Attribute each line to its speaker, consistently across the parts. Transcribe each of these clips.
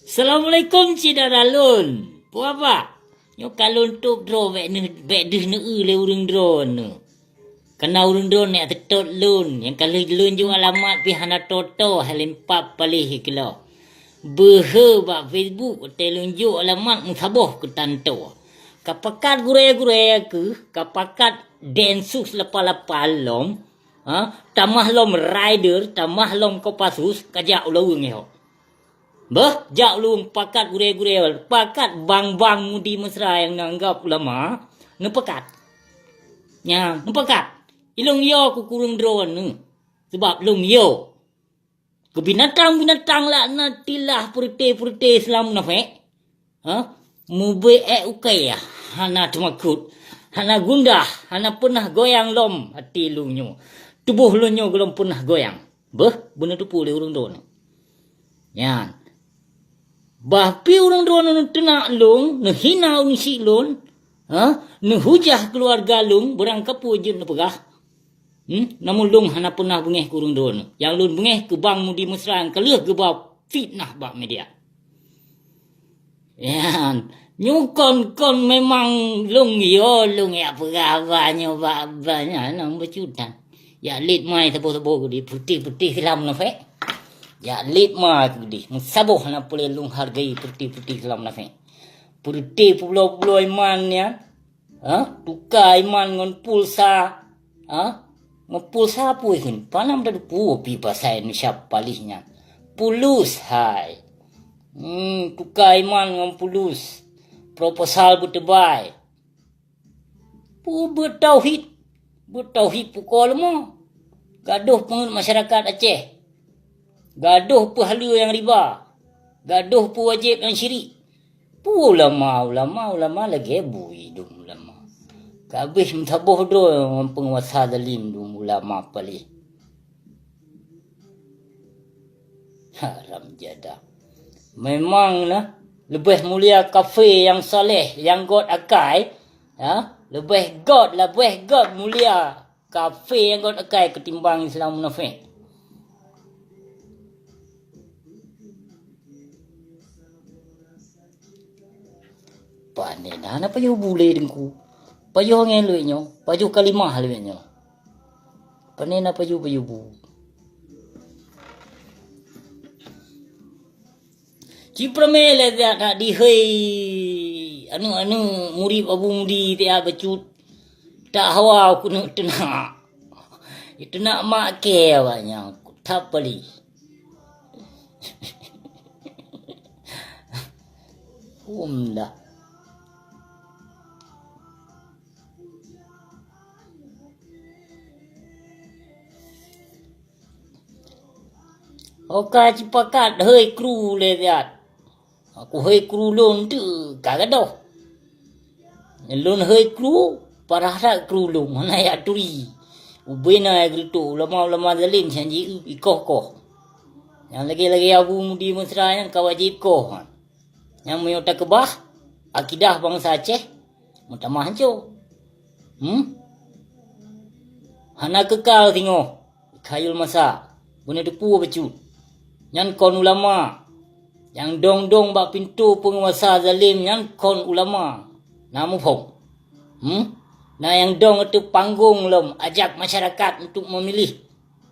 Speaker 1: Assalamualaikum Cik Daralun. Puapa? Nyo kalon tok dro bek deh ne le urang drone ne. Kena urang drone ne tetot lun. Yang kalau lun ju alamat pi hana toto halim pap palih kilo. Behe ba Facebook telun ju alamat musaboh ke tanto. Kapakat gure-gure ke, kapakat densus lepa-lepa lom. Tamah lom rider, tamah lom kopasus kajak ulawung ngeho. Bah, jak lu pakat gure-gure, pakat bang-bang mudi mesra yang nanggap ulama, nepekat. Ya, nepekat. Ilung yo ku kurung drone ni. Sebab lung yo. Ke binatang-binatang lah natilah purite-purite Islam nafek. Mube ukai ya. Hana temakut. Hana gundah, hana pernah goyang lom hati lung nyo. Tubuh lung nyo belum pernah goyang. Bah, benar tu pulih urung drone. Ya. Bahpi orang drone nu tenak lung, nu hina ung si lun, nu hujah keluarga lung, berangkap wujud nu pegah. Namun lung hana pernah bengeh kurung drone. Yang lun bengeh ke bang mudi mesra kelih ke bab fitnah bab media. Ya, nyukon memang lung lung ya pegah banyak banyak nang bercutan. Ya lit mai tebo-tebo di putih-putih Islam na fe. Ya lit ma di saboh na pule lung hargai putih-putih Islam na fe. Putih pulau-pulau iman ya. Tukar iman ngon pulsa. Ngepulsa apa ikan? Panam dah pu pi pasai ni siap palihnya. Pulus hai. Tukar iman ngon pulus. Proposal bertebai. Pu bertauhid. Bertauhid pukul mo. Gaduh pengen masyarakat Aceh. Gaduh pahala yang riba. Gaduh pu wajib yang syirik. Pu ulama lagi bui dum ulama. Kabis mentaboh do penguasa zalim dum ulama palih. Haram jada. Memang lah lebih mulia kafe yang soleh, yang God akai, lebih God mulia kafe yang God akai ketimbang Islam munafik. Panen ana payo bule dengku. Payo ngeloi nyo, payo kalimah le nyo. Panen apa payo bu. Cipramele dia nak dihei anu murid abu mudi dia becut tak hawa aku nak tenak. Itu nak mak ke banyak tak beli. Dah. Oka cipakat hei kru le dia. Aku hei kru lon tu kagado. Lon hei kru parah tak kru lon mana ya turi. Ubena ya gitu ulama zalim janji ikoh. Yang lagi abu mudi mesra yang kawajib koh. Yang menyota kebah akidah bangsa Aceh mutamah hancur. Hana kekal tengok khayul masa. Guna depu becut. Yang kon ulama. Yang dong bak pintu penguasa zalim yang kon ulama. Namu pong. Nah yang dong itu panggung lom ajak masyarakat untuk memilih.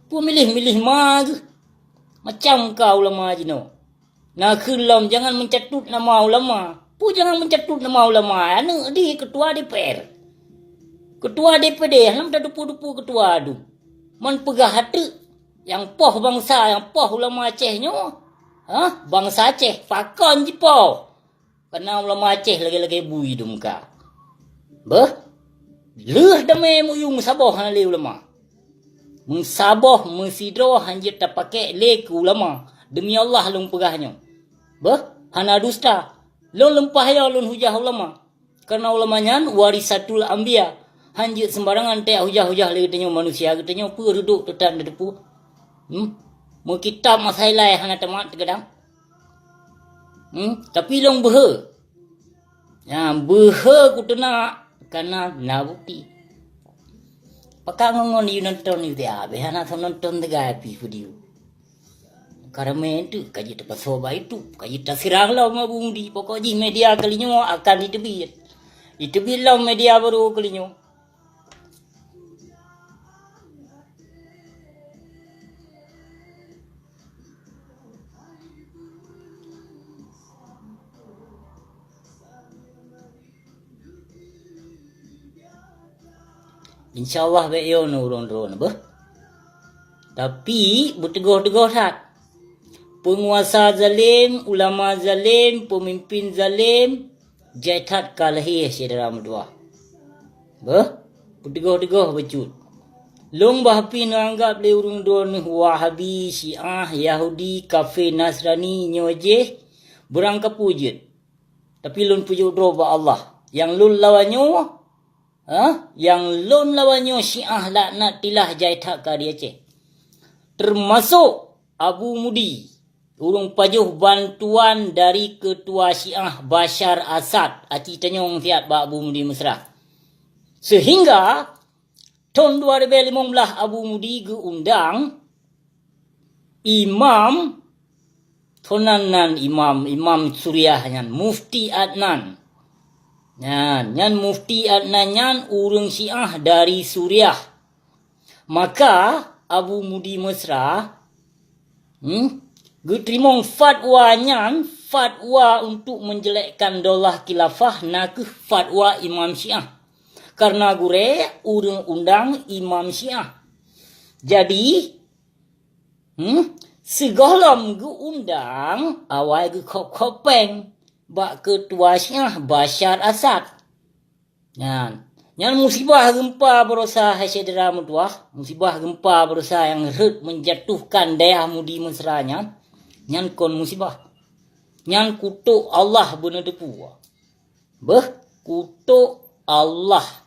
Speaker 1: Pu milih mah. Macam kau ulama jino. Nah kelom jangan mencatut nama ulama. Pu jangan mencatut nama ulama. Anu di ketua DPR. Ketua DPD halam dah dupu ketua adu. Man pegah hati yang poh bangsa, yang poh ulama Aceh nyo. Bangsa Aceh fakon je poh. Kena ulama Aceh lagi bui du muka. Bah. Leh damai muyung saboh hale ulama. Mengsaboh mensidro hanjit tak pakai le ke ulama. Demi Allah lung pegahnyo. Bah, hana dusta. Lon lempah ya lon hujah ulama. Karena ulama nyan warisatul anbiya. Hanjit sembarangan teh hujah-hujah le katanya manusia katanya pu duduk tetan depu. Mu kitab masailai hana tamat terkadang. Tapi long behe. Ya, behe ku tenak karena na bukti. Pakang ngon you nonton ni dia, be hana nonton tega video. Karamen tu kaji terpasal baik tu. Kaji tersirang lah Abu Mudi. Pokoknya media kalinya akan ditebit. Ditebit lah media baru kalinya. InsyaAllah baik yo nurun-nurun apa. Tapi berteguh-teguh tak. Penguasa zalim, ulama zalim, pemimpin zalim, jaitat kalahi saudara merdua. Berteguh-teguh becut. Long bahpi nanggap le urung don Wahabi, Syiah, Yahudi, kafir Nasrani nyoje berang kapujud. Tapi lun pujuk dro ba Allah. Yang lun lawanyo yang lun lawanyo Syiah laknat tilah jaitat ka dia ceh. Termasuk Abu Mudi. Urung pajuh bantuan dari ketua Syiah Bashar Assad. Aci tanyong tiat ba Abu Mudi mesra. Sehingga tahun 2015 Abu Mudi geundang Imam Thonanan Imam Suriah nyan Mufti Adnan. Nyan Mufti Adnan nyan urang Syiah dari Suriah. Maka Abu Mudi mesra geterimong fatwa nyan, fatwa untuk menjelekkan daulah khilafah nak fatwa Imam Syiah. Karena gure urang undang Imam Syiah. Jadi segolom geundang awal ge kopeng bak ketua Syiah Bashar Assad. Yang musibah gempa berusaha saudara mutuah, musibah gempa berusaha yang menjatuhkan daya Mudi mesranya. Nyan kon musibah. Nyan kutuk Allah benar depu. Kutuk Allah.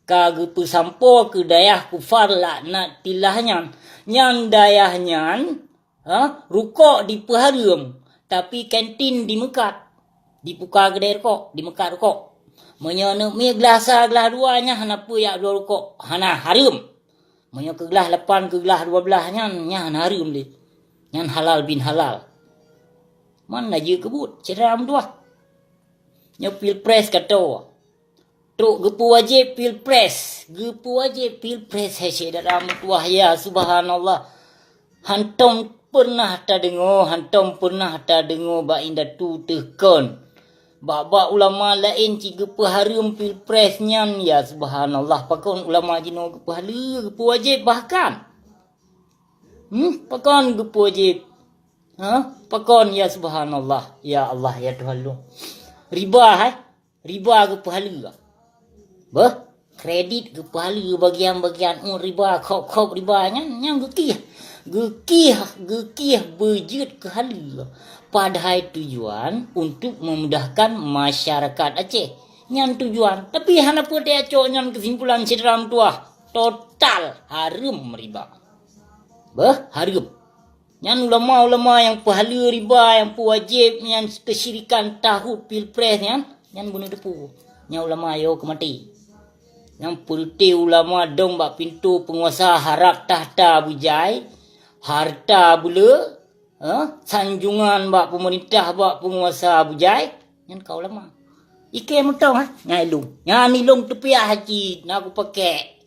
Speaker 1: Kage pesampo ke dayah kufar laknat tilahnya. Nyan dayah nyan rukuk di peharum. Tapi kantin di Mekat. Di puka kedai rukuk. Di Mekat rukuk. Menyana mi gelas duanya hanapa ya dua rukuk. Hana harum. Menyana ke gelas 8 ke gelas 12 nyan harum dia. Yang halal bin halal. Mana je kebut. Ceram tu lah. Yang pilpres kata. Truk gepu wajib pilpres. Gepu wajib pilpres. Hai saudara mutuah ya subhanallah. Hantom pernah tak dengar. Hantom pernah tak dengar. Bak indah tu tekan. Bak ulama lain ci gepu harum pilpres nyan. Ya subhanallah. Pakon ulama jino gepu halu. Gepu wajib bahkan. Pakon gepu wajib. Pakon ya subhanallah. Ya Allah ya Tuhan lu. Riba riba gepu halu. Kredit gepu halu bagian-bagian riba kop riba yang gekih bejut ke halu. Padahal tujuan untuk memudahkan masyarakat Aceh. Yang tujuan. Tapi hanapa dia acok yang kesimpulan sedaram tuah. Total harum riba. Harum. Yang ulama-ulama yang pahala riba, yang wajib, yang kesyirikan tahut pilpres yang bunuh depu. Yang ulama yo kemati. Yang pulti ulama dong bak pintu penguasa harap tahta bujai, harta bula, sanjungan bak pemerintah bak penguasa bujai, yang kau ulama. Ike mentong nyai long. Nyai long tepiah haji nak aku pakai.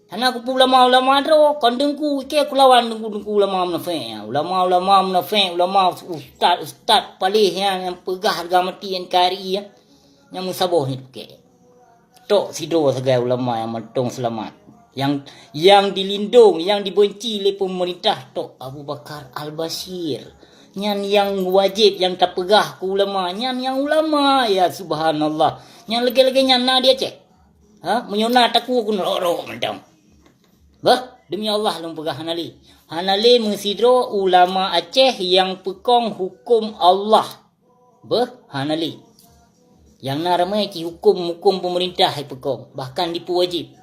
Speaker 1: Hana aku ulama-ulama dro, kandengku ike aku lawan dengku ulama munafik. Ulama munafik, ulama ustaz palih yang pegah harga mati NKRI yang musabah ni pakai. Tok sidro sebagai ulama yang mentong selamat. Yang dilindung, yang dibenci oleh pemerintah Tok Abu Bakar Al-Bashir. Yang wajib, yang tak pegah ke ulama. Yang ulama, ya subhanallah. Yang lagi-lagi nak dia cek. Menyona taku aku nerok mentang. Demi Allah long pegah Hanali. Hanali mengsidro ulama Aceh yang pekong hukum Allah. Hanali. Yang naramai ci hukum pemerintah hai pekong. Bahkan dipu wajib.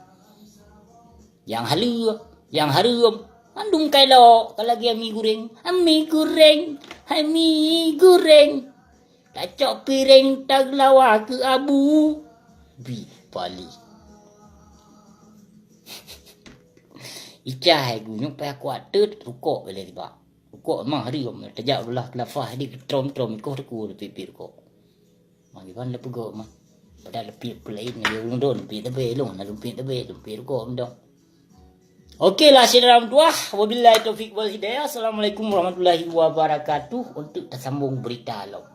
Speaker 1: Yang harum. Andung kailo. Kalau lagi ami goreng. Kacok piring taglawa ke abu. Bali. Icah gunyuk payah kuat rukuk boleh riba. Kok mah hari kok terjak belah kelafah di trom-trom kau teku pipir kok. Magi pan lepu kok mah. Pada lepi pelain dia urung don pi tebe long na lumpi tebe lumpi kok mendong. Okey lah saudara tua. Wabillahi taufik wal hidayah. Assalamualaikum warahmatullahi wabarakatuh. Untuk tersambung berita lo.